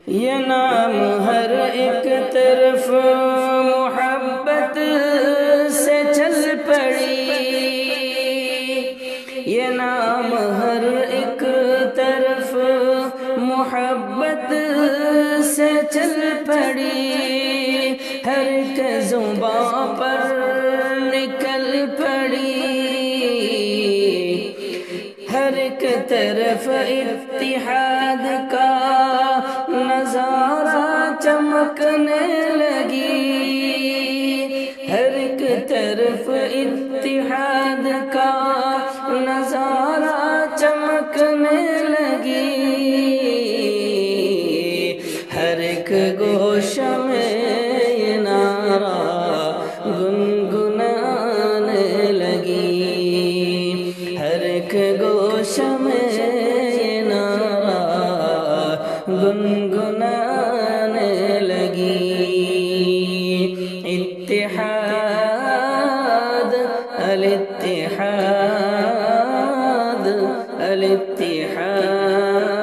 یہ نام ہر ایک طرف محبت سے چل پڑی، یہ نام ہر ایک طرف محبت سے چل پڑی، ہر ایک زباں پر نکل پڑی، ہر ایک طرف اتحاد کا نظارہ چمکنے لگی، ہر ایک طرف اتحاد کا نظارہ چمکنے لگی، ہر ایک گوشہ میں یہ نعرہ گنگنانے لگی، ہر ایک گوشہ میں یہ نعرہ گنگنانے لگی۔ اتحاد الاتحاد الاتحاد